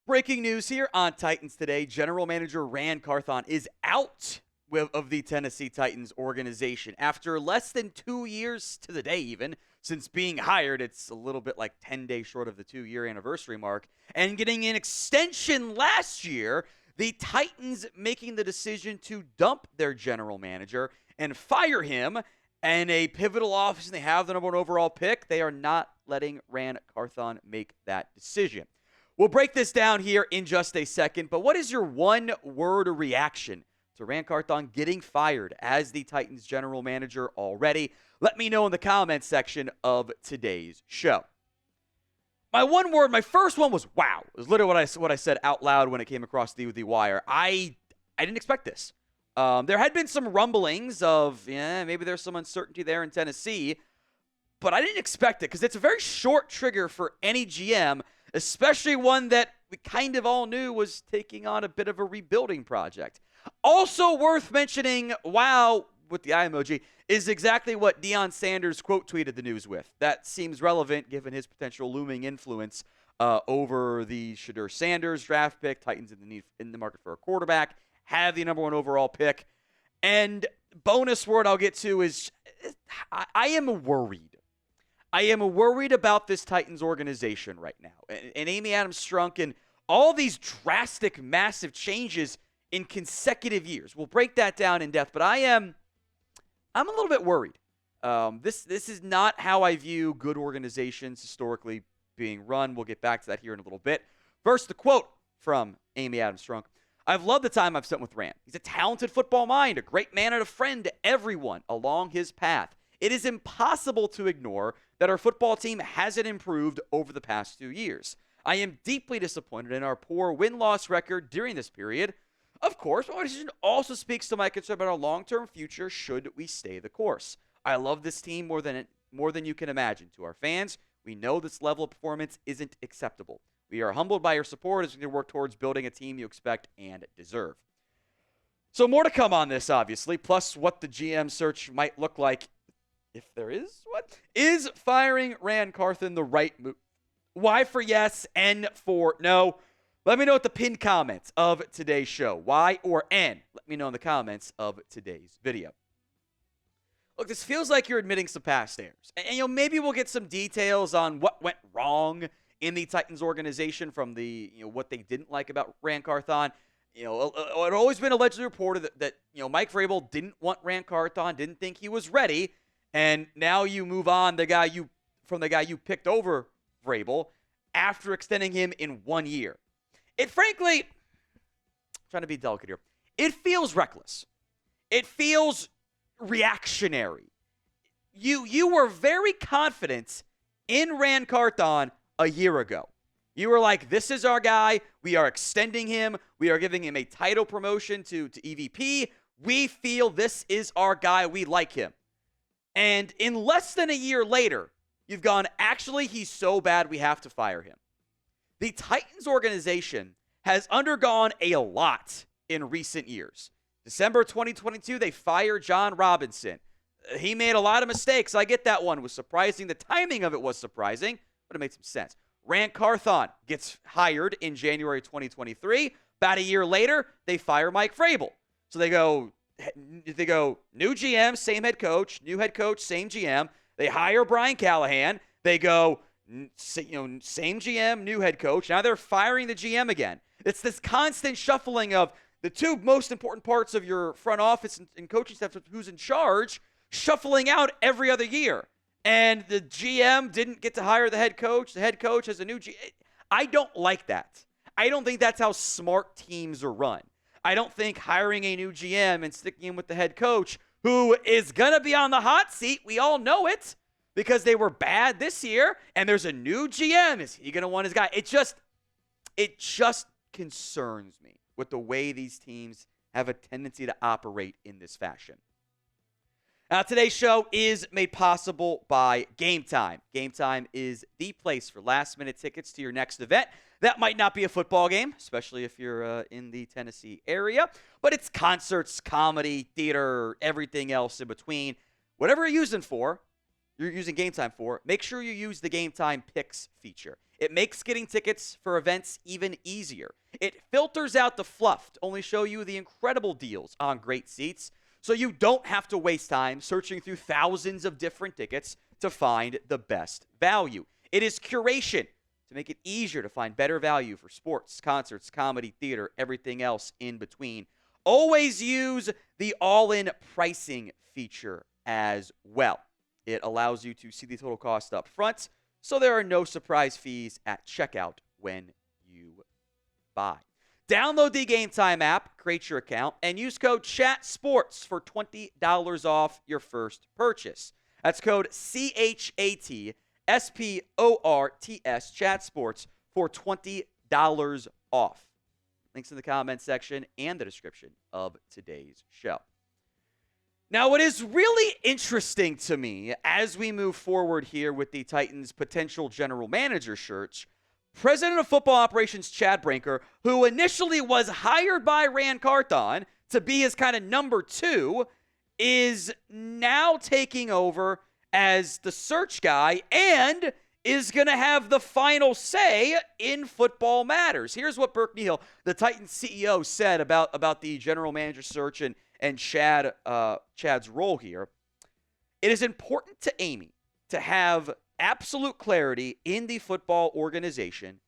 Breaking news here on Titans Today. General Manager Ran Carthon is out of the Tennessee Titans organization. After less than 2 years to the day even, since being hired, it's a little bit like 10 days short of the 2-year anniversary mark, and getting an extension last year, the Titans making the decision to dump their general manager and fire him. And a pivotal offseason, they have the number 1 overall pick. They are not letting Ran Carthon make that decision. We'll break this down here in just a second, but what is your one-word reaction to Ran Carthon getting fired as the Titans general manager already? Let me know in the comments section of today's show. My first one was wow. It was literally what I said out loud when it came across the wire. I didn't expect this. There had been some rumblings of, maybe there's some uncertainty there in Tennessee, but I didn't expect it because it's a very short trigger for any GM, especially one that we kind of all knew was taking on a bit of a rebuilding project. Also worth mentioning, wow, with the eye emoji, is exactly what Deion Sanders quote tweeted the news with. That seems relevant given his potential looming influence over the Shedeur Sanders draft pick. Titans in the market for a quarterback, have the number 1 overall pick. And bonus word I'll get to is I am worried. I am worried about this Titans organization right now. And Amy Adams Strunk and all these drastic, massive changes in consecutive years. We'll break that down in depth, but I'm a little bit worried. This is not how I view good organizations historically being run. We'll get back to that here in a little bit. First, the quote from Amy Adams Strunk. I've loved the time I've spent with Rand. He's a talented football mind, a great man and a friend to everyone along his path. It is impossible to ignore that our football team hasn't improved over the past 2 years. I am deeply disappointed in our poor win-loss record during this period. Of course, my decision also speaks to my concern about our long-term future should we stay the course. I love this team more than you can imagine. To our fans, we know this level of performance isn't acceptable. We are humbled by your support as we work towards building a team you expect and deserve. So more to come on this, obviously, plus what the GM search might look like. If there is, what? Is firing Ran Carthon the right move? Y for yes, N for no. Let me know at the pinned comments of today's show. Y or N? Let me know in the comments of today's video. Look, this feels like you're admitting some past errors. And maybe we'll get some details on what went wrong in the Titans organization from the, what they didn't like about Ran Carthon. It had always been allegedly reported that Mike Vrabel didn't want Ran Carthon, didn't think he was ready. And now you move on the guy you picked over Vrabel after extending him in 1 year. It frankly, I'm trying to be delicate here, it feels reckless. It feels reactionary. You were very confident in Ran Carthon a year ago. You were like, this is our guy. We are extending him. We are giving him a title promotion to EVP. We feel this is our guy. We like him. And in less than a year later, you've gone, actually, he's so bad we have to fire him. The Titans organization has undergone a lot in recent years. December 2022, they fired John Robinson. He made a lot of mistakes. I get that one was surprising. The timing of it was surprising, but it made some sense. Ran Carthon gets hired in January 2023. About a year later, they fire Mike Vrabel. So they go new GM, same head coach, new head coach, same GM. They hire Brian Callahan. They go, same GM, new head coach. Now they're firing the GM again. It's this constant shuffling of the two most important parts of your front office and coaching staff, who's in charge, shuffling out every other year. And the GM didn't get to hire the head coach. The head coach has a new GM. I don't like that. I don't think that's how smart teams are run. I don't think hiring a new GM and sticking him with the head coach, who is going to be on the hot seat, we all know it, because they were bad this year, and there's a new GM. Is he going to want his guy? It just concerns me with the way these teams have a tendency to operate in this fashion. Now, today's show is made possible by Game Time. Game Time is the place for last-minute tickets to your next event. That might not be a football game, especially if you're in the Tennessee area, but it's concerts, comedy, theater, everything else in between. Whatever you're using for, you're using Game Time for, make sure you use the Game Time Picks feature. It makes getting tickets for events even easier. It filters out the fluff to only show you the incredible deals on great seats, so you don't have to waste time searching through thousands of different tickets to find the best value. It is curation to make it easier to find better value for sports, concerts, comedy, theater, everything else in between. Always use the all-in pricing feature as well. It allows you to see the total cost up front, so there are no surprise fees at checkout when you buy. Download the Game Time app, create your account, and use code CHATSPORTS for $20 off your first purchase. That's code CHATSPORTS, CHATSPORTS, for $20 off. Links in the comment section and the description of today's show. Now, what is really interesting to me as we move forward here with the Titans' potential general manager search, President of Football Operations Chad Brinker, who initially was hired by Rand Carthon to be his kind of number two, is now taking over as the search guy and is going to have the final say in football matters. Here's what Burke Neal, the Titans CEO, said about the general manager search and Chad's role here. It is important to Amy to have absolute clarity in the football organization.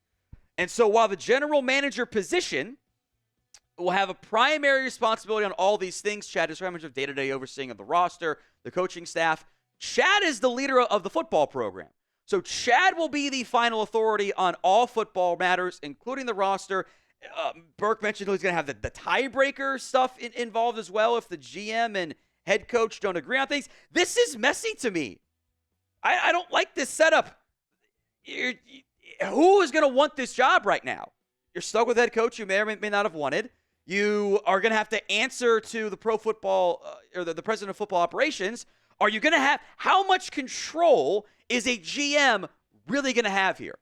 And so while the general manager position will have a primary responsibility on all these things, Chad is very much of day-to-day overseeing of the roster, the coaching staff. Chad is the leader of the football program. So Chad will be the final authority on all football matters, including the roster. Burke mentioned he's going to have the tiebreaker stuff involved as well if the GM and head coach don't agree on things. This is messy to me. I don't like this setup. Who is going to want this job right now? You're stuck with head coach you may or may not have wanted. You are going to have to answer to the pro football or the president of football operations. Are you going to have, how much control is a GM really going to have here?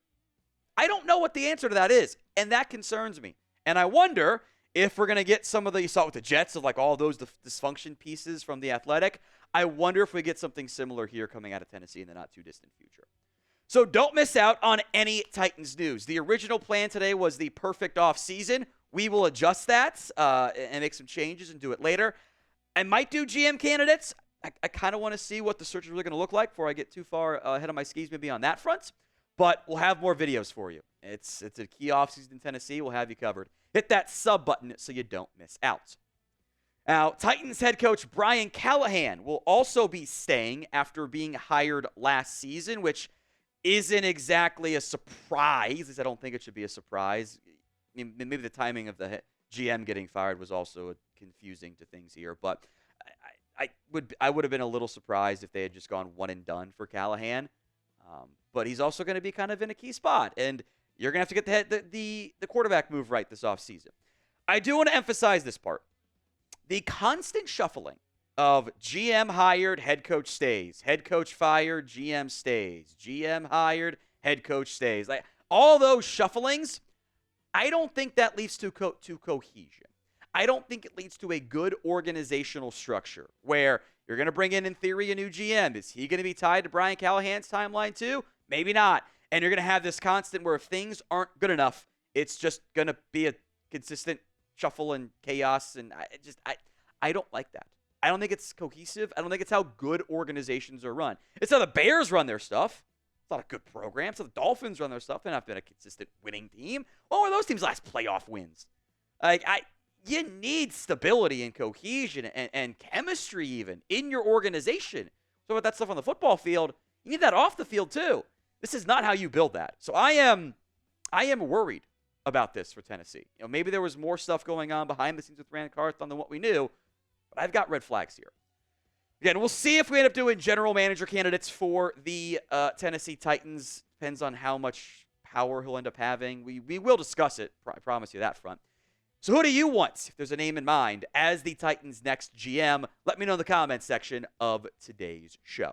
I don't know what the answer to that is, and that concerns me. And I wonder if we're going to get some of the, you saw with the Jets, of like all those dysfunction pieces from the Athletic. I wonder if we get something similar here coming out of Tennessee in the not-too-distant future. So don't miss out on any Titans news. The original plan today was the perfect off-season. We will adjust that and make some changes and do it later. I might do GM candidates. I kind of want to see what the search is really going to look like before I get too far ahead of my skis maybe on that front. But we'll have more videos for you. It's a key offseason in Tennessee. We'll have you covered. Hit that sub button so you don't miss out. Now, Titans head coach Brian Callahan will also be staying after being hired last season, which isn't exactly a surprise. At least I don't think it should be a surprise. I mean, maybe the timing of the GM getting fired was also confusing to things here. But I would have been a little surprised if they had just gone one and done for Callahan. But he's also going to be kind of in a key spot. And you're going to have to get the quarterback move right this offseason. I do want to emphasize this part. The constant shuffling of GM hired, head coach stays, head coach fired, GM stays, GM hired, head coach stays. Like all those shufflings, I don't think that leads to cohesion. I don't think it leads to a good organizational structure where you're going to bring in theory, a new GM. Is he going to be tied to Brian Callahan's timeline too? Maybe not. And you're going to have this constant where if things aren't good enough, it's just going to be a consistent shuffle and chaos. And I don't like that. I don't think it's cohesive. I don't think it's how good organizations are run. It's how the Bears run their stuff. It's not a good program. It's how the Dolphins run their stuff. They've not been a consistent winning team. What were those teams' last playoff wins? You need stability and cohesion and chemistry even in your organization. So about that stuff on the football field, you need that off the field too. This is not how you build that. So I am worried about this for Tennessee. Maybe there was more stuff going on behind the scenes with Rand Carthon than what we knew, but I've got red flags here. Again, we'll see if we end up doing general manager candidates for the Tennessee Titans. Depends on how much power he'll end up having. We will discuss it. I promise you that front. So who do you want, if there's a name in mind, as the Titans' next GM? Let me know in the comments section of today's show.